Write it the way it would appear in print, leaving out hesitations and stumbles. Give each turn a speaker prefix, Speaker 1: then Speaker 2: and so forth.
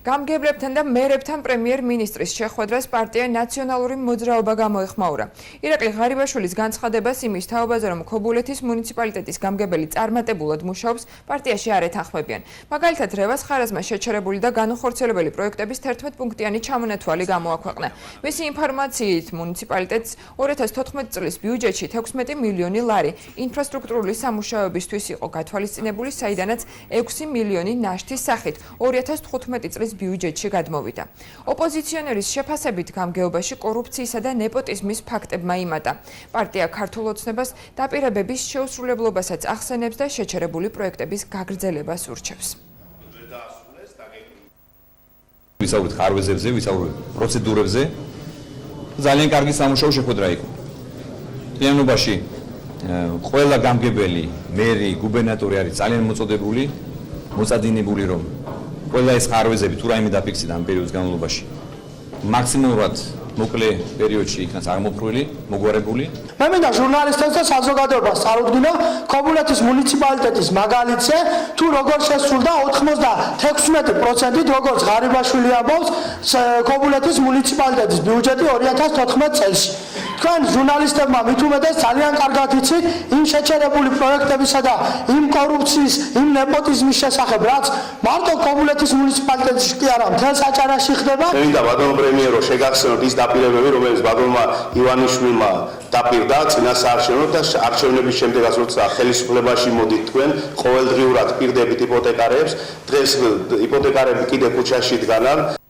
Speaker 1: გამგებლებთან და მერებთან პრემიერ-მინისტრის შეხვედრას პარტია ნაციონალური მოძრაობა გამოეხმაურა. ირაკლი ღარიბაშვილის განცხადებას იმის თაობაზე, რომ ქობულეთის მუნიციპალიტეტის გამგებელი წარმატებულად მუშაობს, პარტიაში არ ეთანხმებიან. მაგალითად, რევას ხარაზმას შეჩერებული და განუხორციელებელი პროექტების 11 პუნქტიანი ჩამონათვალი გამოაქვეყნა. მისი ინფორმაციით, მუნიციპალიტეტს 2014 წლის ბიუჯეტში 16 მილიონი ლარი ინფრასტრუქტურული სამუშაოებისთვის იყო გათვალისწინებული, საიდანაც 6 მილიონი ნაშთის სახით 2015 წლის ბიუჯეტში გადმოვიდა. ოპოზიციონერის შეფასებით გამგეობაში კორუფციისა და ნეპოტიზმის ფაქტებმა იმატა. პარტია ქართულ ოცნებას დაპირებების შეუსრულებლობასაც ახსენებს და შეჩერებული პროექტების გაგრძელებას ურჩევს.
Speaker 2: ვისაუბრეთ ხარვეზებზე, ვისაუბრეთ პროცედურებზე. ძალიან კარგი სამუშაო შეხვედრა იყო. მთლიანობაში ყველა გამგებელი, მერი, გუბერნატორი არის ძალიან მოწოდებული, მოწადინებული, რომ ყველა ეს ხარვეზები თუ რაიმე დაფიქსირდა ამ პერიოდის განმავლობაში მაქსიმალურად მოკლე პერიოდში იქნას აღმოფრვილი, მოგვარებული.
Speaker 3: მე მინდა ჟურნალისტებს და საზოგადოებას წარუდგინო ქობულეთის მუნიციპალიტეტის მაგალითზე, თუ როგორ შესრულდა 96%-ით, როგორც ღარიბაშვილი ამბობს, ქობულეთის მუნიციპალიტეტის ბიუჯეტი 2014 წელს. თქვენ ჟურნალისტებმა მით უმეტეს ძალიან კარგად იცით იმ შეჩერებული პროექტებისა და იმ კორუფციის, იმ ნეპოტიზმის შესახებ, რაც მარტო ქობულეთის მუნიციპალიტეტში კი არა, მთელ საჭარაში ხდება.
Speaker 4: მე მინდა ბატონო პრემიერო შეგახსენოთ ის დაპირებები, რომელიც ბატონმა ივანიშვილმა დაპირდა წინა საარჩევნო და არჩევნების შემდეგაც როცა ხელისუფლებაში მოდით თქვენ ყოველდღიურად პირდებით იპოთეკარებს, დღეს იპოთეკარები კიდე ქუჩაში დგანან.